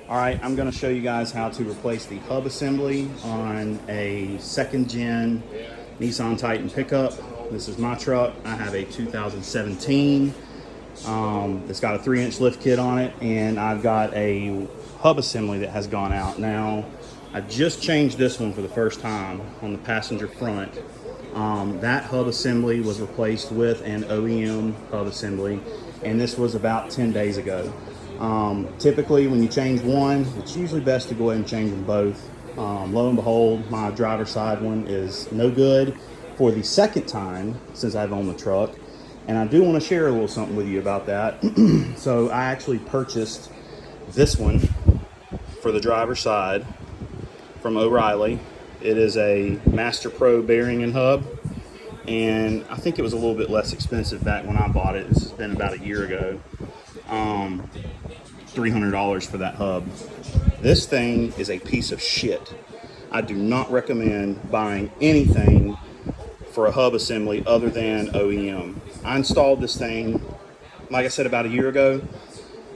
All right, I'm going to show you guys how to replace the hub assembly on a second gen Nissan Titan pickup. This is my truck. I have a 2017. It's got a 3-inch lift kit on it, and I've got a hub assembly that has gone out. Now, I just changed this one for the first time on the passenger front. That hub assembly was replaced with an OEM hub assembly, and this was about 10 days ago. Typically when you change one, it's usually best to go ahead and change them both. Lo and behold, my driver's side one is no good for the second time since I've owned the truck, and I do want to share a little something with you about that. So I actually purchased this one for the driver's side from O'Reilly. It is a Master Pro bearing and hub, and I think it was a little bit less expensive back when I bought it. This has been about a year ago. $300 for that hub. This thing is a piece of shit. I do not recommend buying anything for a hub assembly other than OEM. I installed this thing, like I said, about a year ago.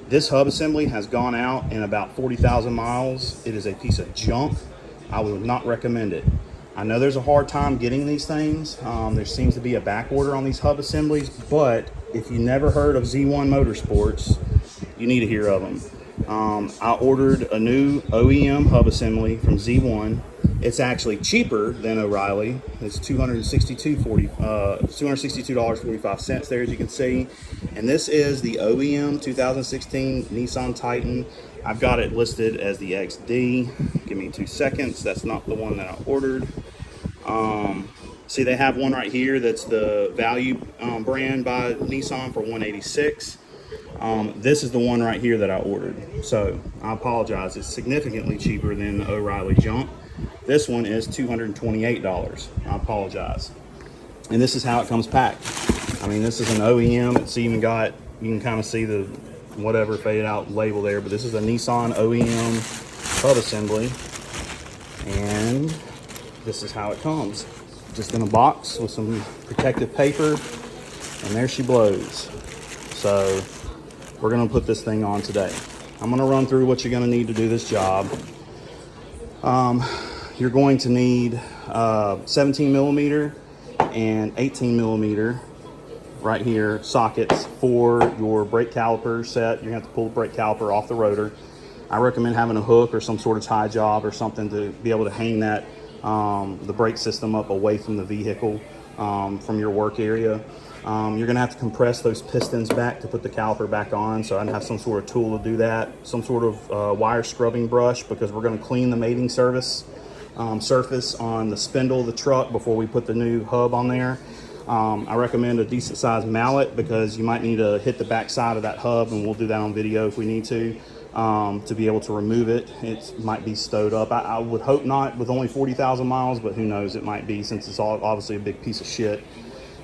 This hub assembly has gone out in about 40,000 miles. It is a piece of junk. I would not recommend it. I know there's a hard time getting these things. There seems to be a back order on these hub assemblies, but if you never heard of Z1 Motorsports, you need to hear of them. I ordered a new OEM hub assembly from Z1. It's actually cheaper than O'Reilly. It's $262.45 there, as you can see. And this is the OEM 2016 Nissan Titan. I've got it listed as the XD. Give me 2 seconds. That's not the one that I ordered. See, they have one right here that's the value brand by Nissan for $186. This is the one right here that I ordered. So I apologize. It's significantly cheaper than the O'Reilly junk. This one is $228. I apologize. And this is how it comes packed. I mean, this is an OEM. It's even got, you can kind of see the whatever faded out label there, but this is a Nissan OEM hub assembly. And this is how it comes. Just in a box with some protective paper, and there she blows. So we're gonna put this thing on today. I'm gonna run through what you're gonna need to do this job. You're going to need 17 millimeter and 18 millimeter right here sockets for your brake caliper set. You're gonna have to pull the brake caliper off the rotor. I recommend having a hook or some sort of tie job or something to be able to hang that the brake system up away from the vehicle, from your work area. You're gonna have to compress those pistons back to put the caliper back on, so I'd have some sort of tool to do that. Some sort of wire scrubbing brush, because we're gonna clean the mating surface on the spindle of the truck before we put the new hub on there. I recommend a decent sized mallet, because you might need to hit the back side of that hub, and we'll do that on video if we need to be able to remove it. It might be stowed up. I would hope not with only 40,000 miles, but who knows, it might be, since it's obviously a big piece of shit.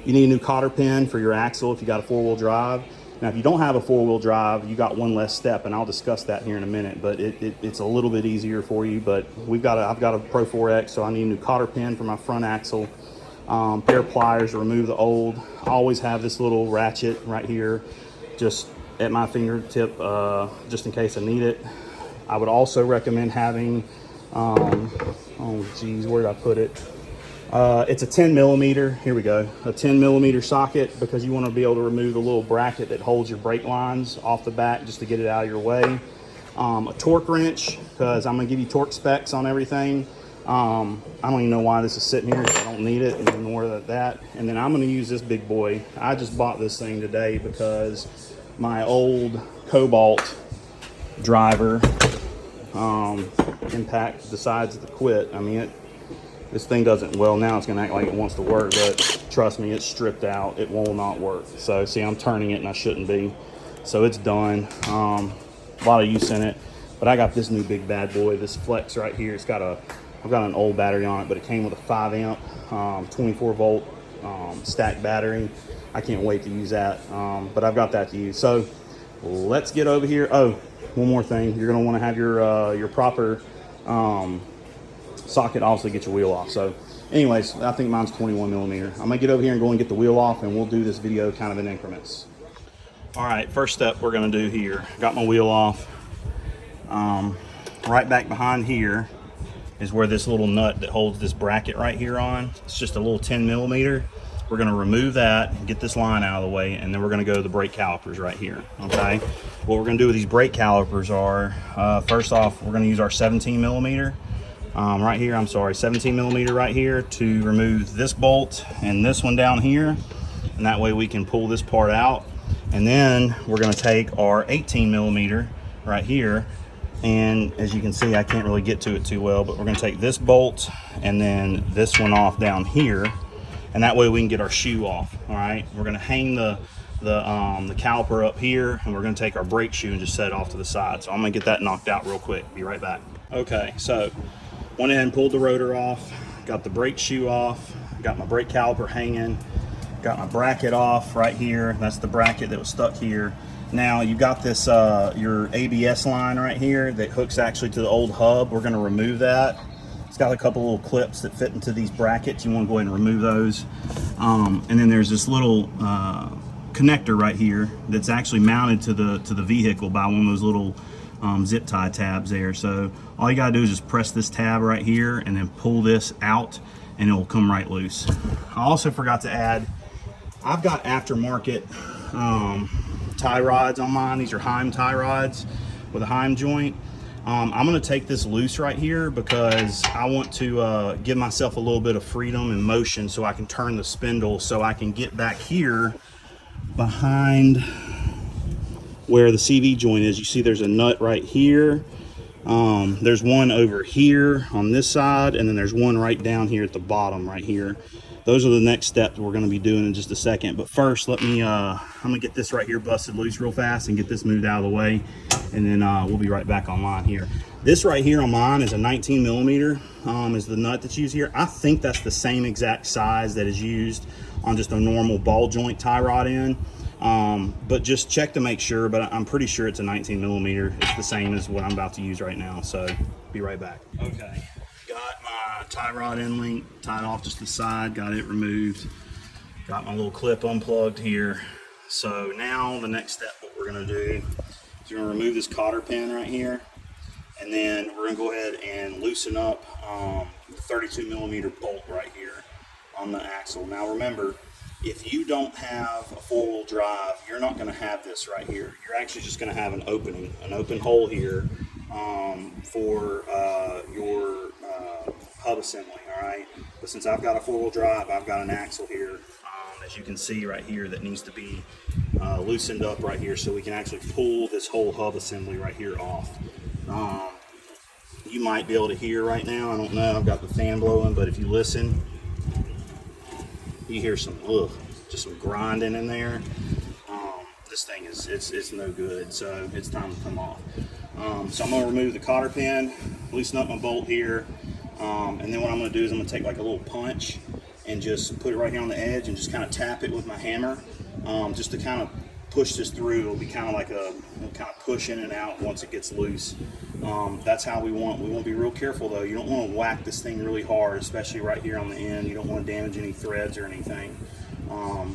You need a new cotter pin for your axle if you got a 4-wheel drive. Now, if you don't have a 4-wheel drive, you got one less step, and I'll discuss that here in a minute, but it's a little bit easier for you. But I've got a Pro 4X, so I need a new cotter pin for my front axle. Pair of pliers to remove the old. I always have this little ratchet right here, just at my fingertip, just in case I need it. I would also recommend having, oh geez, where did I put it? It's a 10 millimeter, here we go, a 10 millimeter socket, because you want to be able to remove the little bracket that holds your brake lines off the back, just to get it out of your way. A torque wrench, because I'm going to give you torque specs on everything. I don't even know why this is sitting here, because I don't need it, and ignore that. And then I'm going to use this big boy. I just bought this thing today because my old Cobalt driver impact decides to quit. I mean, this thing doesn't, well, now it's going to act like it wants to work, but trust me, it's stripped out. It will not work. So see, I'm turning it and I shouldn't be. So it's done. A lot of use in it, but I got this new big bad boy, this Flex right here. I've got an old battery on it, but it came with a 5 amp 24 volt stacked battery. I can't wait to use that, but I've got that to use. So let's get over here. Oh, one more thing. You're going to want to have your proper socket, obviously, get your wheel off. So anyways, I think mine's 21 millimeter. I'm gonna get over here and go and get the wheel off, and we'll do this video kind of in increments. All right, first step we're gonna do here. Got my wheel off. Right back behind here is where this little nut that holds this bracket right here on. It's just a little 10 millimeter. We're going to remove that and get this line out of the way, and then we're going to go to the brake calipers right here. Okay, what we're going to do with these brake calipers are, first off, we're going to use our 17 millimeter right here. I'm sorry, 17 millimeter right here to remove this bolt and this one down here, and that way we can pull this part out. And then we're going to take our 18 millimeter right here, and as you can see, I can't really get to it too well, but we're going to take this bolt and then this one off down here, and that way we can get our shoe off. All right, we're going to hang the caliper up here, and we're going to take our brake shoe and just set it off to the side. So I'm going to get that knocked out real quick. Be right back. Okay, so went in and pulled the rotor off, got the brake shoe off, got my brake caliper hanging, got my bracket off right here. That's the bracket that was stuck here. Now you've got this your ABS line right here that hooks actually to the old hub. We're going to remove that. It's got a couple little clips that fit into these brackets. You want to go ahead and remove those. And then there's this little connector right here that's actually mounted to the vehicle by one of those little zip tie tabs there. So all you gotta do is just press this tab right here and then pull this out, and it will come right loose. I also forgot to add, I've got aftermarket tie rods on mine. These are Heim tie rods with a Heim joint. I'm going to take this loose right here because I want to give myself a little bit of freedom and motion so I can turn the spindle, so I can get back here behind where the CV joint is. You see there's a nut right here. There's one over here on this side, and then there's one right down here at the bottom right here. Those are the next steps we're going to be doing in just a second. But first, let me, I'm going to get this right here busted loose real fast and get this moved out of the way. And then we'll be right back online here. This right here on mine is a 19 millimeter, is the nut that's used here. I think that's the same exact size that is used on just a normal ball joint tie rod end. But just check to make sure, but I'm pretty sure it's a 19 millimeter. It's the same as what I'm about to use right now. So be right back. Okay. Got my tie rod end link tied off just the side, got it removed, got my little clip unplugged here. So now the next step, what we're going to do is we're going to remove this cotter pin right here, and then we're going to go ahead and loosen up the 32 millimeter bolt right here on the axle. Now remember, if you don't have a four-wheel drive, you're not going to have this right here. You're actually just going to have an open hole here for your hub assembly, all right? But since I've got a four-wheel drive, I've got an axle here, as you can see right here, that needs to be loosened up right here so we can actually pull this whole hub assembly right here off. You might be able to hear right now, I don't know, I've got the fan blowing, but if you listen, you hear some, just some grinding in there. This thing is, it's no good, so it's time to come off. So I'm going to remove the cotter pin, loosen up my bolt here, and then what I'm going to do is I'm going to take like a little punch and just put it right here on the edge and just kind of tap it with my hammer, just to kind of push this through. It'll be kind of like it'll kind of push in and out once it gets loose. That's how we want to be real careful though. You don't want to whack this thing really hard, especially right here on the end. You don't want to damage any threads or anything.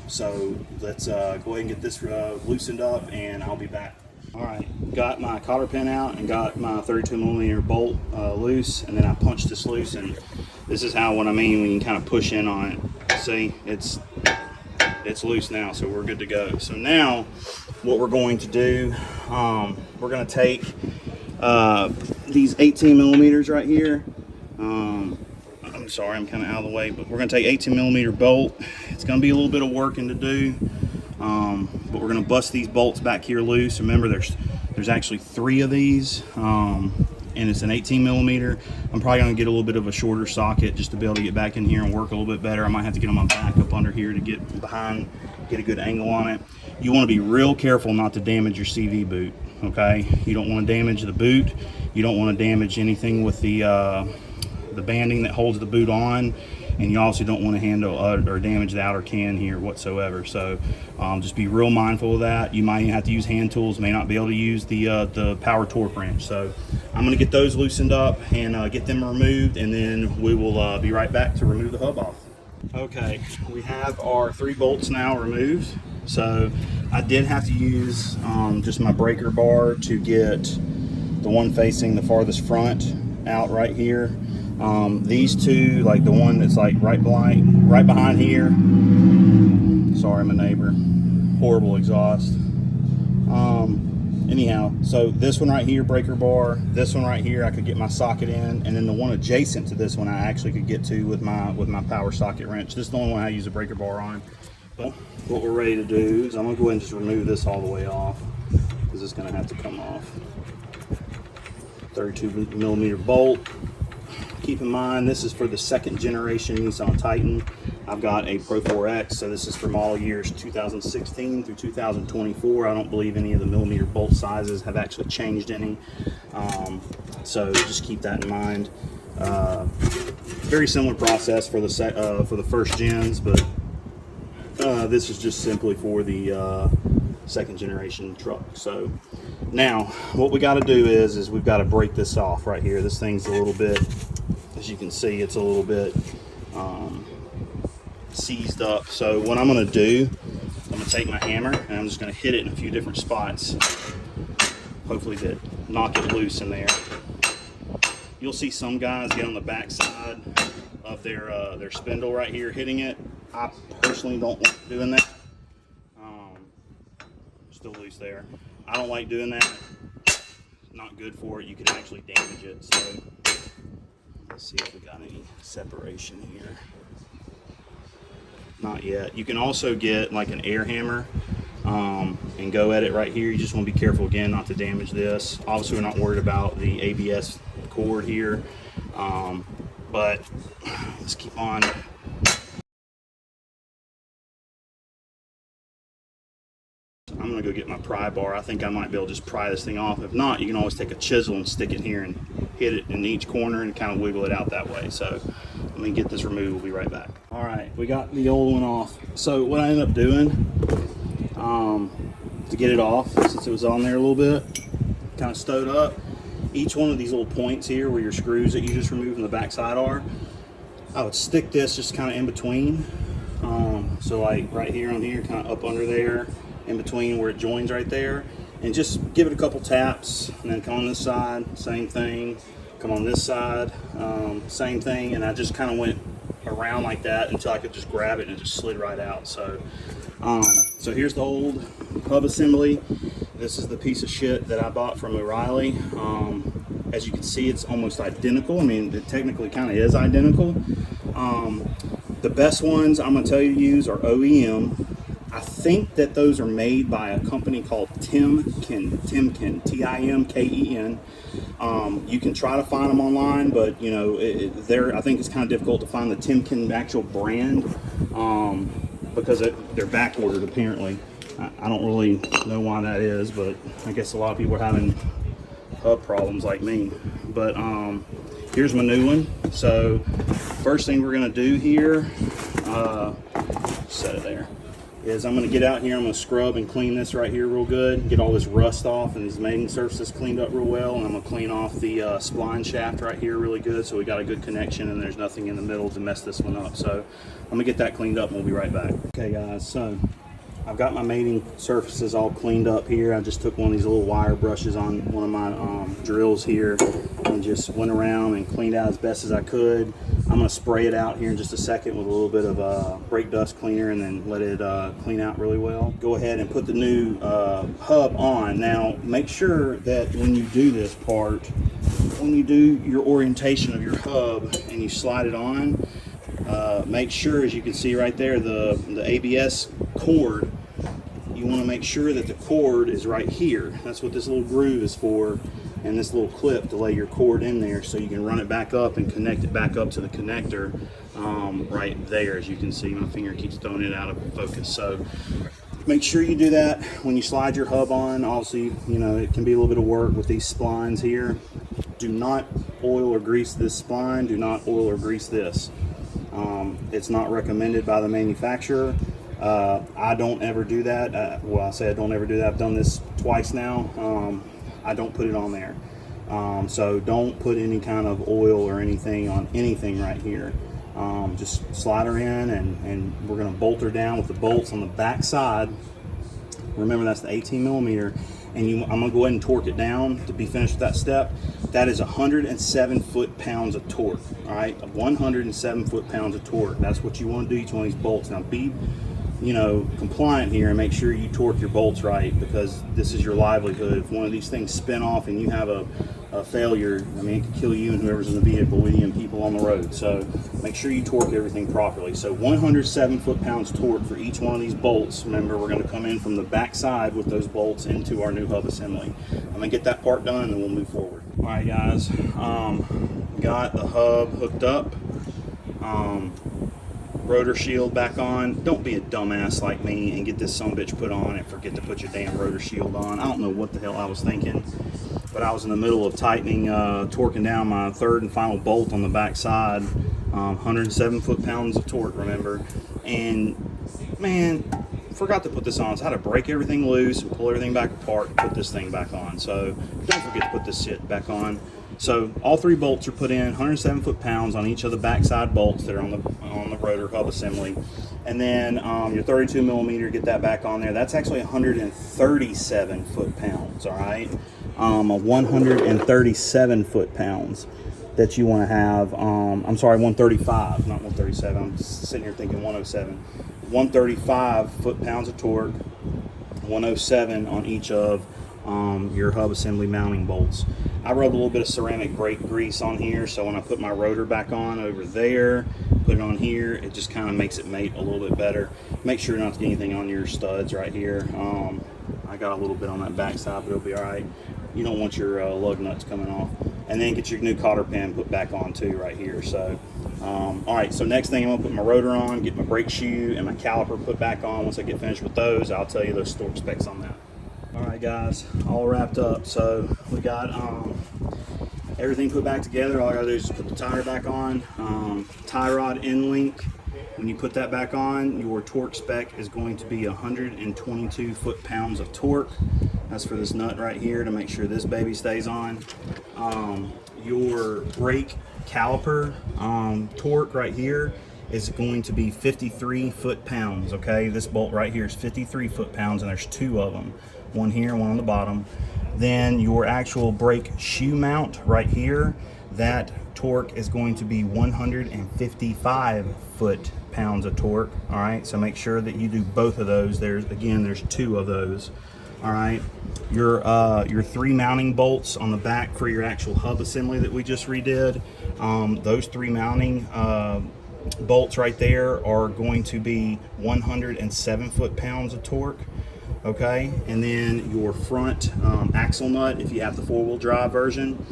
So let's go ahead and get this loosened up, and I'll be back. All right, got my cotter pin out and got my 32 millimeter bolt loose, and then I punched this loose, and this is what I mean when you kind of push in on it. See, it's loose now, so we're good to go. So now what we're going to do, we're going to take these 18 millimeters right here. I'm sorry, I'm kind of out of the way, but we're going to take 18 millimeter bolt. It's going to be a little bit of working to do, but we're going to bust these bolts back here loose. Remember, there's actually 3 of these, and it's an 18 millimeter. I'm probably going to get a little bit of a shorter socket just to be able to get back in here and work a little bit better. I might have to get on my back up under here to get behind, get a good angle on it. You want to be real careful not to damage your CV boot, okay? You don't want to damage the boot. You don't want to damage anything with the banding that holds the boot on, and you also don't want to handle or damage the outer can here whatsoever. So just be real mindful of that. You might have to use hand tools, may not be able to use the power torque wrench. So I'm going to get those loosened up and get them removed, and then we will be right back to remove the hub off. Okay, we have our 3 bolts now removed. So I did have to use just my breaker bar to get the one facing the farthest front out right here. These two, like the one that's like right behind here. Sorry, my neighbor. Horrible exhaust. Anyhow, so this one right here, breaker bar. This one right here, I could get my socket in, and then the one adjacent to this one, I actually could get to with my power socket wrench. This is the only one I use a breaker bar on. But what we're ready to do is I'm gonna go ahead and just remove this all the way off, because it's gonna have to come off. 32mm bolt. Keep in mind, this is for the second generation Nissan Titan. I've got a Pro 4X, so this is for model years 2016 through 2024. I don't believe any of the millimeter bolt sizes have actually changed any. So just keep that in mind. Very similar process for the first gens, but this is just simply for the second generation truck. So now what we got to do is we've got to break this off right here. This thing's a little bit, as you can see, it's a little bit seized up. So what I'm going to do, I'm going to take my hammer and I'm just going to hit it in a few different spots, hopefully to knock it loose in there. You'll see some guys get on the back side of their spindle right here hitting it. I personally don't like doing that. Still loose there. I don't like doing that. Not good for it. You can actually damage it. So let's see if we got any separation here. Not yet. You can also get like an air hammer and go at it right here. You just want to be careful again not to damage this. Obviously we're not worried about the ABS cord here, but let's keep on. I'm gonna go get my pry bar. I think I might be able to just pry this thing off. If not, you can always take a chisel and stick it here and hit it in each corner and kind of wiggle it out that way. So let me get this removed. We'll be right back. All right, we got the old one off. So what I ended up doing to get it off, since it was on there a little bit, kind of stowed up, each one of these little points here where your screws that you just removed from the back side are, I would stick this just kind of in between. So like right here on here, kind of up under there, in between where it joins right there, and just give it a couple taps, and then come on this side, same thing, come on this side, same thing, and I just kind of went around like that until I could just grab it and it just slid right out. So so here's the old hub assembly. This is the piece of shit that I bought from O'Reilly. As you can see, it's almost identical. I mean, it technically kind of is identical. The best ones I'm going to tell you to use are OEM. I think that those are made by a company called Timken, T-I-M-K-E-N. You can try to find them online, but you know, I think it's kind of difficult to find the Timken actual brand because they're back ordered apparently. I don't really know why that is, but I guess a lot of people are having hub problems like me. But here's my new one. So first thing we're gonna do here, set it there, is I'm going to get out here, I'm going to scrub and clean this right here real good, get all this rust off and these mating surfaces cleaned up real well, and I'm going to clean off the spline shaft right here really good so we got a good connection and there's nothing in the middle to mess this one up. So I'm going to get that cleaned up and we'll be right back. Okay guys, so I've got my mating surfaces all cleaned up here. I just took one of these little wire brushes on one of my drills here and just went around and cleaned out as best as I could. I'm going to spray it out here in just a second with a little bit of brake dust cleaner and then let it clean out really well. Go ahead and put the new hub on. Now make sure that when you do this part, when you do your orientation of your hub and you slide it on, make sure, as you can see right there, the ABS cord, you want to make sure that the cord is right here. That's what this little groove is for, and this little clip to lay your cord in there so you can run it back up and connect it back up to the connector right there. As you can see, my finger keeps throwing it out of focus. So make sure you do that when you slide your hub on. Obviously, you know, it can be a little bit of work with these splines here. Do not oil or grease this spline. Do not oil or grease this. It's not recommended by the manufacturer. I don't ever do that. Well, I say I don't ever do that. I've done this twice now. I don't put it on there. So don't put any kind of oil or anything on anything right here. Just slide her in, and we're going to bolt her down with the bolts on the back side. Remember, that's the 18 millimeter. and I'm gonna go ahead and torque it down to be finished with that step. That is 107 foot-pounds of torque. All right, 107 foot-pounds of torque. That's what you want to do each one of these bolts. Now be, you know, compliant here and make sure you torque your bolts right, because this is your livelihood. If one of these things spin off and you have a failure, I mean, it could kill you and whoever's in the vehicle with you and people on the road. So make sure you torque everything properly. So 107 foot-pounds torque for each one of these bolts. Remember, we're going to come in from the back side with those bolts into our new hub assembly. I'm going to get that part done and then we'll move forward. All right, guys, got the hub hooked up. Rotor shield back on. Don't be a dumbass like me and get this sumbitch put on and forget to put your damn rotor shield on. I don't know what the hell I was thinking, but I was in the middle of tightening, torquing down my third and final bolt on the back side. 107 foot-pounds of torque, remember, and man, forgot to put this on. So I had to break everything loose and pull everything back apart and put this thing back on. So don't forget to put this shit back on. So all three bolts are put in, 107 foot-pounds on each of the backside bolts that are on the rotor hub assembly. And then your 32 millimeter, get that back on there. That's actually 137 foot-pounds, all right? 137 foot-pounds that you want to have. I'm sorry, 135, not 137. I'm just sitting here thinking 107. 135 foot-pounds of torque, 107 on each of your hub assembly mounting bolts. I rubbed a little bit of ceramic brake grease on here, so when I put my rotor back on over there, put it on here, it just kind of makes it mate a little bit better. Make sure not to get anything on your studs right here. I got a little bit on that back side, but it'll be all right. You don't want your lug nuts coming off. And then get your new cotter pin put back on too right here. So all right, so next thing, I'm gonna put my rotor on, get my brake shoe and my caliper put back on. Once I get finished with those, I'll tell you those torque specs on that. All right, guys, all wrapped up. So we got everything put back together. All I gotta do is just put the tire back on. Tie rod end link. When you put that back on, your torque spec is going to be 122 foot-pounds of torque. That's for this nut right here to make sure this baby stays on. Your brake caliper torque right here is going to be 53 foot-pounds, okay? This bolt right here is 53 foot-pounds, and there's two of them. One here, one on the bottom. Then your actual brake shoe mount right here, that torque is going to be 155 foot-pounds of torque, all right? So make sure that you do both of those. There's two of those, all right? Your three mounting bolts on the back for your actual hub assembly that we just redid, those three mounting bolts right there are going to be 107 foot-pounds of torque. Okay, and then your front axle nut, if you have the four-wheel drive version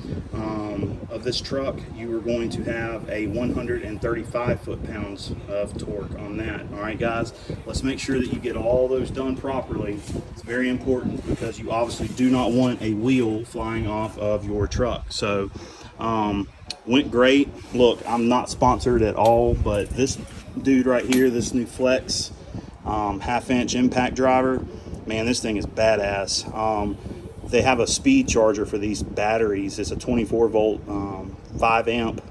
of this truck, you are going to have a 135 foot-pounds of torque on that. All right, guys, let's make sure that you get all those done properly. It's very important because you obviously do not want a wheel flying off of your truck. So went great. Look, I'm not sponsored at all, but this dude right here, this new Flex half-inch impact driver, man, this thing is badass. They have a speed charger for these batteries. It's a 24 volt, 5 amp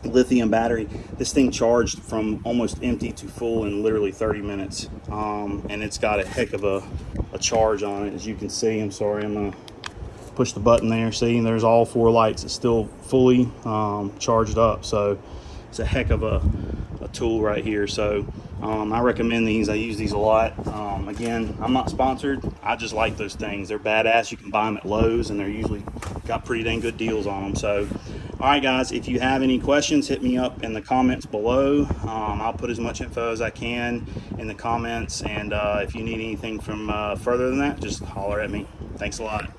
lithium battery. This thing charged from almost empty to full in literally 30 minutes. And it's got a heck of a charge on it, as you can see. I'm sorry, I'm gonna push the button there. See, there's all four lights. It's still fully charged up. So it's a heck of a tool right here. So I recommend these. I use these a lot. Again, I'm not sponsored. I just like those things. They're badass. You can buy them at Lowe's, and they're usually got pretty dang good deals on them. So, all right, guys, if you have any questions, hit me up in the comments below. I'll put as much info as I can in the comments, and if you need anything from further than that, just holler at me. Thanks a lot.